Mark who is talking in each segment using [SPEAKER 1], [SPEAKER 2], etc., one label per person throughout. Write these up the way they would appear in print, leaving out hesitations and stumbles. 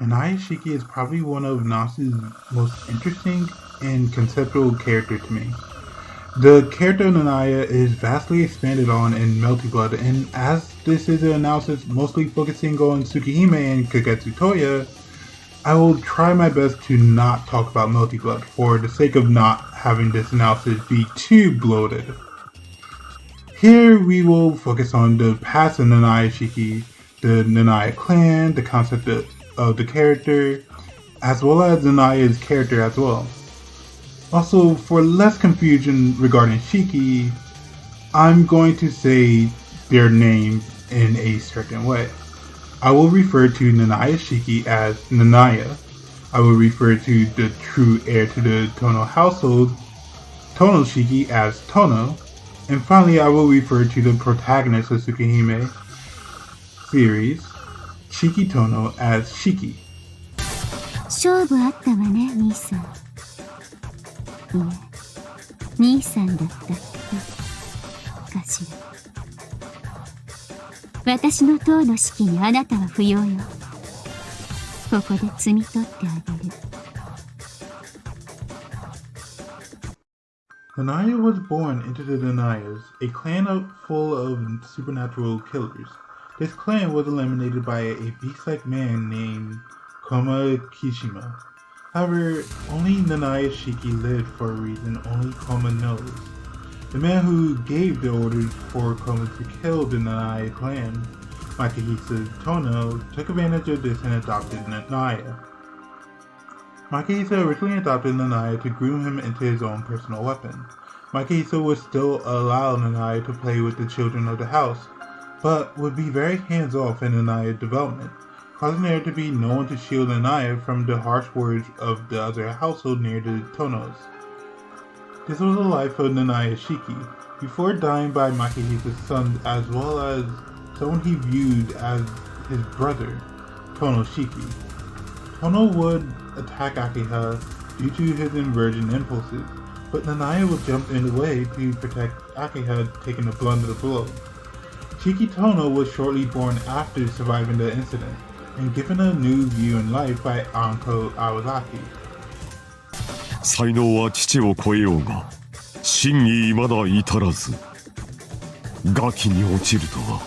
[SPEAKER 1] Nanaya Shiki is probably one of Nasu's most interesting and conceptual characters to me. The character of Nanaya is vastly expanded on in Melty Blood, and as this is an analysis mostly focusing on Tsukihime and Kagetsu Tohya, I will try my best to not talk about Melty Blood for the sake of not having this analysis be too bloated. Here we will focus on the past of Nanaya Shiki, the Nanaya clan, the concept of the character, as well as Nanaya's character as well. Also, for less confusion regarding Shiki, I'm going to say their name in a certain way. I will refer to Nanaya Shiki as Nanaya. I will refer to the true heir to the Tono household, Tono Shiki, as Tono. And finally, I will refer to the protagonist of Tsukihime series, Shiki Tono, as Shiki.
[SPEAKER 2] 勝負あったわね、兄さん。いえ、兄さんだったってかしら。私の塔の式にあなたは不要よ。ここで摘み取ってあげる。
[SPEAKER 1] Nanaya was born into the Nanayas, a clan full of supernatural killers. This clan was eliminated by a beast-like man named Koma Kishima. However, only Nanaya Shiki lived for a reason only Koma knows. The man who gave the orders for Koma to kill the Nanaya clan, Makihisa Tono, took advantage of this and adopted Nanaya. Makihisa originally adopted Nanaya to groom him into his own personal weapon. Makihisa would still allow Nanaya to play with the children of the house, but would be very hands-off in Nanaya's development, causing there to be no one to shield Nanaya from the harsh words of the other household near the Tonos. This was the life of Nanaya Shiki, before dying by Makihisa's son as well as someone he viewed as his brother, Tono Shiki. Tono would attack Akiha due to his inversion impulses, but Nanaya would jump in the way to protect Akiha taking the blunt of the blow. Shiki Tono was shortly born after surviving the incident, and given a new view in life by Anko Awazaki.
[SPEAKER 3] 才能は父を超えようが真に未だ至らず餓鬼に落ちるとは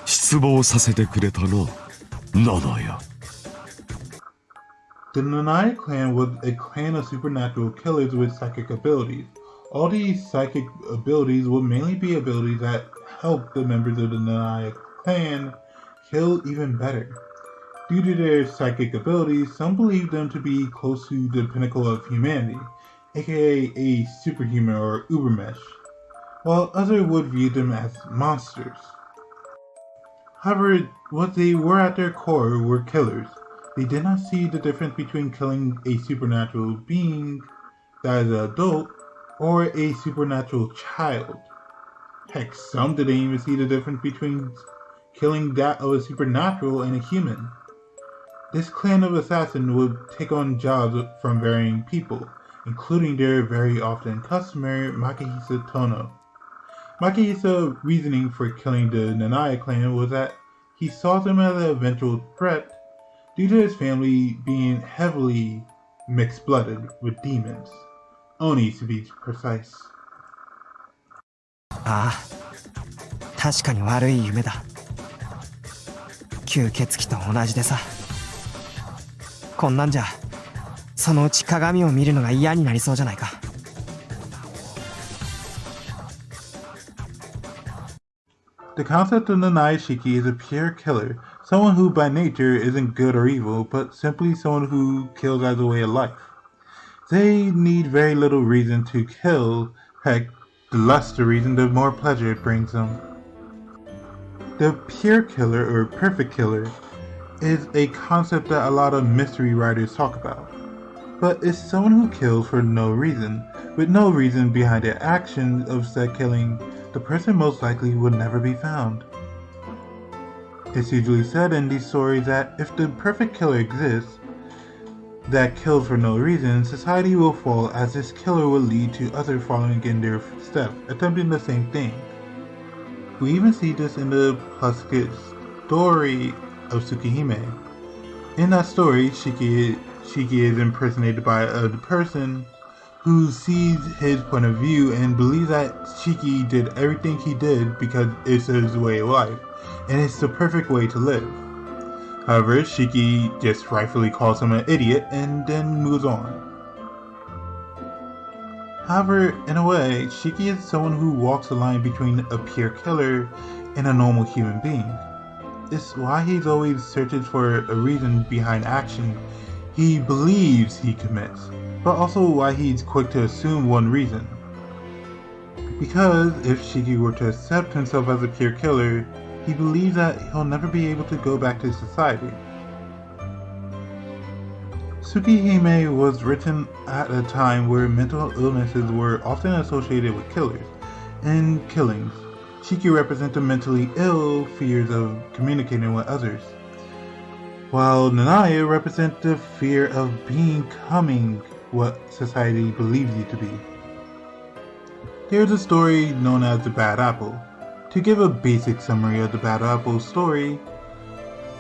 [SPEAKER 3] 失望させてくれたなナナヤ
[SPEAKER 1] The Nanaya clan was a clan of supernatural killers with psychic abilities. All these psychic abilities would mainly be abilities that help the members of the Nanaya clan kill even better. Due to their psychic abilities, some believe them to be close to the pinnacle of humanity, aka a superhuman or ubermesh, while others would view them as monsters. However, what they were at their core were killers. They did not see the difference between killing a supernatural being that is an adult or a supernatural child. Heck, some didn't even see the difference between killing that of a supernatural and a human. This clan of assassins would take on jobs from varying people, including their very often customer Makihisa Tono. Makihisa's reasoning for killing the Nanaya clan was that he saw them as an eventual threat due to his family being heavily mixed-blooded with demons. Oni to be precise.
[SPEAKER 4] ああ、確かに悪い夢だ。吸血鬼と同じでさ。こんなんじゃそのうち鏡を見るのが嫌になりそうじゃないか。
[SPEAKER 1] The concept of Nanaya Shiki is a pure killer, someone who by nature isn't good or evil, but simply someone who kills as a way of life. They need very little reason to kill, heck, the less the reason, the more pleasure it brings them. The pure killer or perfect killer is a concept that a lot of mystery writers talk about, but it's someone who kills for no reason, with no reason behind the action of said killing. The person most likely would never be found. It's usually said in these stories that if the perfect killer exists that kills for no reason, society will fall as this killer will lead to others following in their steps, attempting the same thing. We even see this in the classic story of Tsukihime. In that story, Shiki is impersonated by a person who sees his point of view and believes that Shiki did everything he did because it's his way of life, and it's the perfect way to live. However, Shiki just rightfully calls him an idiot and then moves on. However, in a way, Shiki is someone who walks the line between a pure killer and a normal human being. It's why he's always searching for a reason behind action he believes he commits, but also why he's quick to assume one reason. Because if Shiki were to accept himself as a pure killer, he believes that he'll never be able to go back to society. Tsukihime was written at a time where mental illnesses were often associated with killers and killings. Shiki represents the mentally ill fears of communicating with others, while Nanaya represents the fear of becoming what society believes you to be. There's a story known as the Bad Apple. To give a basic summary of the Bad Apple story,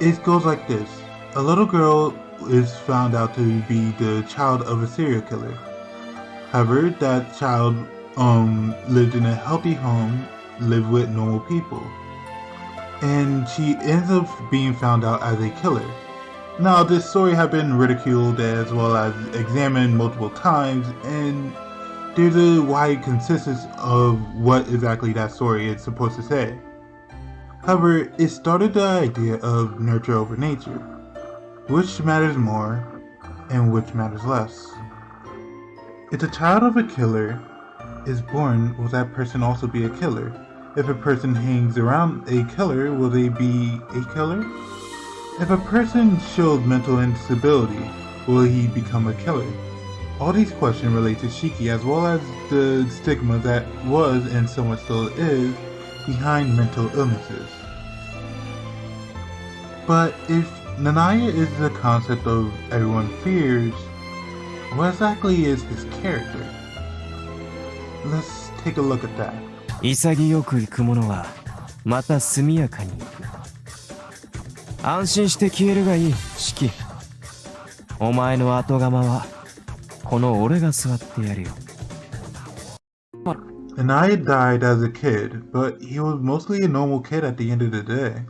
[SPEAKER 1] it goes like this. A little girl is found out to be the child of a serial killer. However, that child lived in a healthy home, lived with normal people, and she ends up being found out as a killer. Now, this story has been ridiculed as well as examined multiple times, and there's a wide consensus of what exactly that story is supposed to say. However, it started the idea of nurture over nature. Which matters more, and which matters less? If the child of a killer is born, will that person also be a killer? If a person hangs around a killer, will they be a killer? If a person shows mental instability, will he become a killer? All these questions relate to Shiki as well as the stigma that was, and so much still is, behind mental illnesses. But if Nanaya is the concept of everyone fears, what exactly is his character? Let's take a look at that.
[SPEAKER 4] 潔く行く者はまた速やかに行く。安心して消えるがいい、シキ。お前の後釜はこの俺が座ってやるよ。
[SPEAKER 1] Nanaya died as a kid, but he was mostly a normal kid at the end of the day.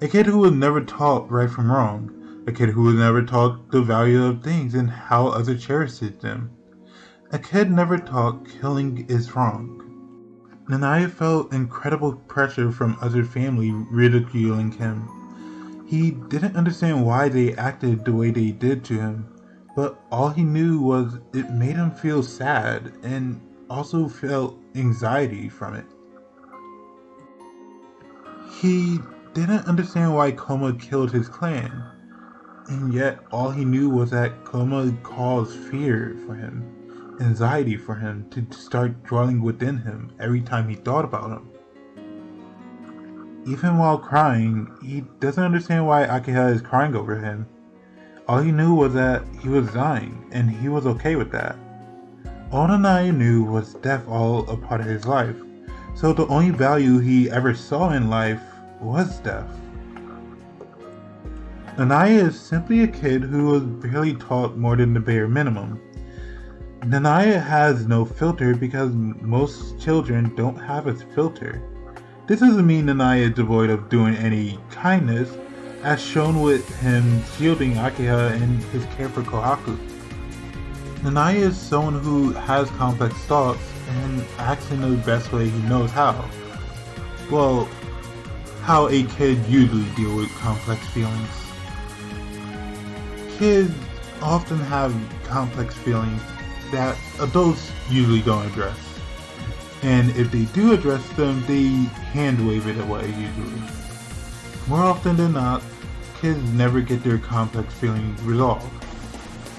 [SPEAKER 1] A kid who was never taught right from wrong. A kid who was never taught the value of things and how others cherished them. A kid never taught killing is wrong. Nanaya felt incredible pressure from other family ridiculing him. He didn't understand why they acted the way they did to him, but all he knew was it made him feel sad and also felt anxiety from it. He didn't understand why Koma killed his clan, and yet all he knew was that Koma caused fear for him, anxiety for him to start dwelling within him every time he thought about him. Even while crying, he doesn't understand why Akiha is crying over him. All he knew was that he was dying, and he was okay with that. All Nanaya knew was death all a part of his life, so the only value he ever saw in life was death. Nanaya is simply a kid who was barely taught more than the bare minimum. Nanaya has no filter because most children don't have a filter. This doesn't mean Nanaya is devoid of doing any kindness, as shown with him shielding Akiha and his care for Kohaku. Nanaya is someone who has complex thoughts and acts in the best way he knows how. Well, how a kid usually deals with complex feelings. Kids often have complex feelings that adults usually don't address. And if they do address them, they hand wave it away usually. More often than not, kids never get their complex feelings resolved.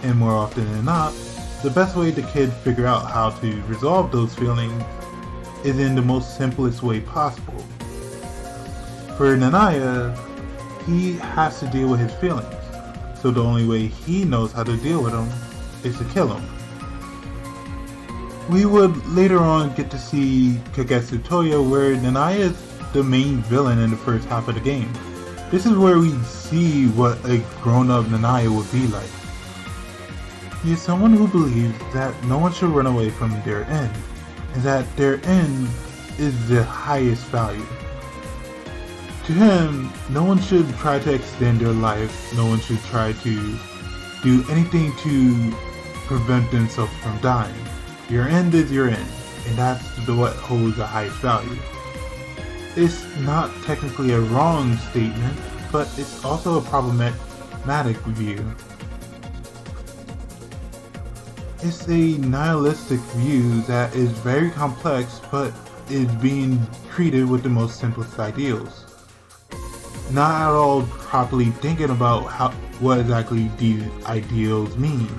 [SPEAKER 1] And more often than not, the best way the kids figure out how to resolve those feelings is in the most simplest way possible. For Nanaya, he has to deal with his feelings, so the only way he knows how to deal with them is to kill him. We would later on get to see Kagetsu Tohya, where Nanaya is the main villain in the first half of the game. This is where we see what a grown-up Nanaya would be like. He is someone who believes that no one should run away from their end, and that their end is the highest value. To him, no one should try to extend their life, no one should try to do anything to prevent themselves from dying. Your end is your end, and that's what holds the highest value. It's not technically a wrong statement, but it's also a problematic view. It's a nihilistic view that is very complex, but is being treated with the most simplest ideals. Not at all properly thinking about what exactly these ideals mean.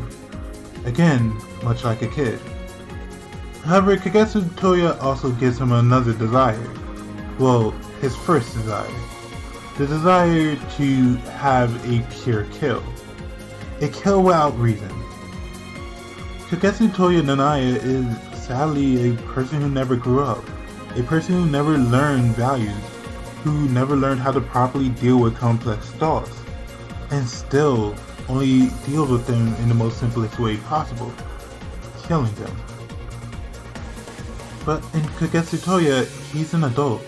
[SPEAKER 1] Again, much like a kid. However, Kagetsu Tohya also gives him another desire. Well, his first desire. The desire to have a pure kill. A kill without reason. Kagetsu Tohya Nanaya is sadly a person who never grew up. A person who never learned values. Who never learned how to properly deal with complex thoughts. And still only deals with them in the most simplest way possible. Killing them. But in Kagetsu Tohya, he's an adult.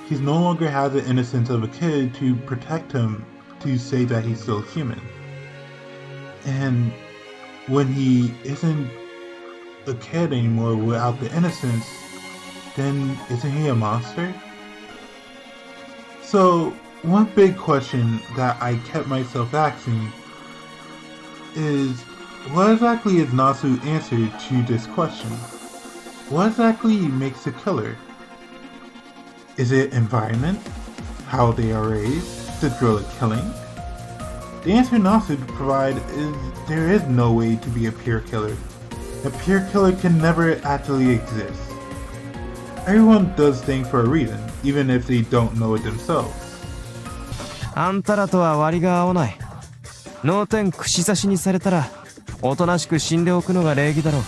[SPEAKER 1] He no longer has the innocence of a kid to protect him, to say that he's still human. And when he isn't a kid anymore without the innocence, then isn't he a monster? So, one big question that I kept myself asking is, what exactly is Nasu's answer to this question? What exactly makes a killer? Is it environment? How they are raised? The drill of killing? The answer Nasu provides is there is no way to be a pure killer. A pure killer can never actually exist. Everyone does things for a reason, even if they don't know it themselves.
[SPEAKER 4] あんたらとは割が合わない。脳天串刺しにされたらおとなしく死んでおくのが礼儀だろう。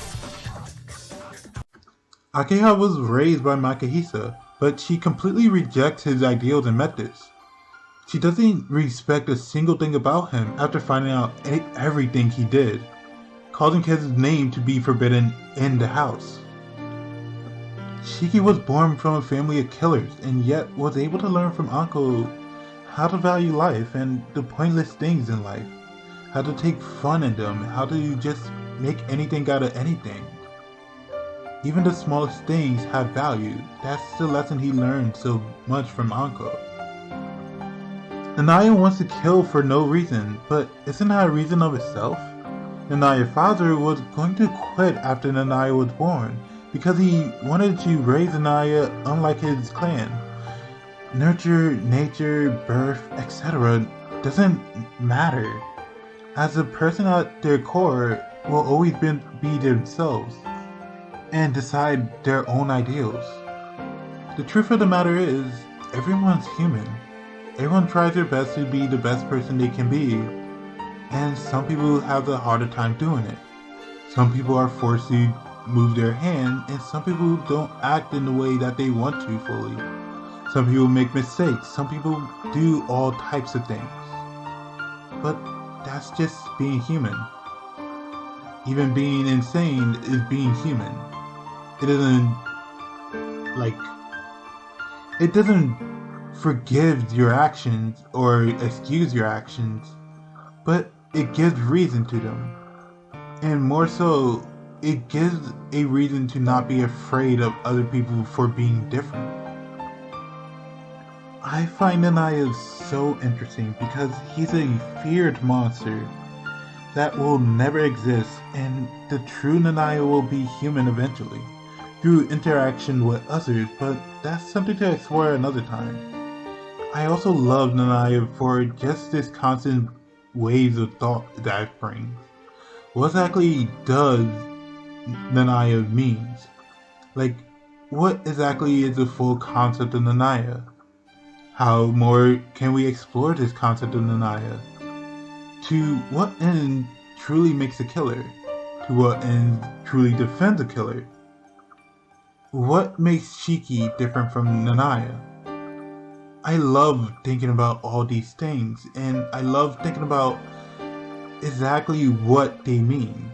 [SPEAKER 1] Akeha was raised by Makahisa, but she completely rejects his ideals and methods. She doesn't respect a single thing about him after finding out everything he did, causing his name to be forbidden in the house. Shiki was born from a family of killers and yet was able to learn from Uncle how to value life and the pointless things in life, how to take fun in them, how to just make anything out of anything. Even the smallest things have value. That's the lesson he learned so much from Anko. Nanaya wants to kill for no reason, but isn't that a reason of itself? Nanaya's father was going to quit after Nanaya was born because he wanted to raise Nanaya unlike his clan. Nurture, nature, birth, etc. doesn't matter, as a person at their core will always be themselves and decide their own ideals. The truth of the matter is, everyone's human. Everyone tries their best to be the best person they can be, and some people have a harder time doing it. Some people are forced to move their hand, and some people don't act in the way that they want to fully. Some people make mistakes, some people do all types of things. But that's just being human. Even being insane is being human. It doesn't forgive your actions or excuse your actions, but it gives reason to them. And more so, it gives a reason to not be afraid of other people for being different. I find Nanaya so interesting because he's a feared monster that will never exist, and the true Nanaya will be human eventually, through interaction with others, but that's something to explore another time. I also love Nanaya for just this constant waves of thought that it brings. What exactly does Nanaya means? Like, what exactly is the full concept of Nanaya? How more can we explore this concept of Nanaya? To what end truly makes a killer? To what end truly defends a killer? What makes Shiki different from Nanaya? I love thinking about all these things, and I love thinking about exactly what they mean.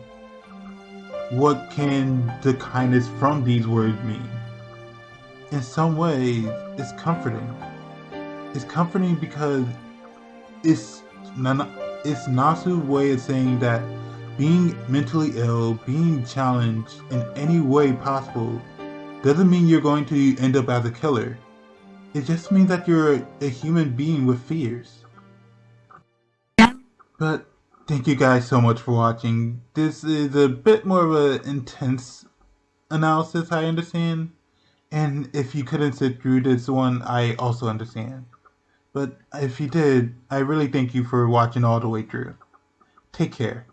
[SPEAKER 1] What can the kindness from these words mean? In some ways, it's comforting. It's comforting because it's it's Nasu's way of saying that being mentally ill, being challenged in any way possible, doesn't mean you're going to end up as a killer. It just means that you're a human being with fears. But thank you guys so much for watching. This is a bit more of an intense analysis, I understand. And if you couldn't sit through this one, I also understand. But if you did, I really thank you for watching all the way through. Take care.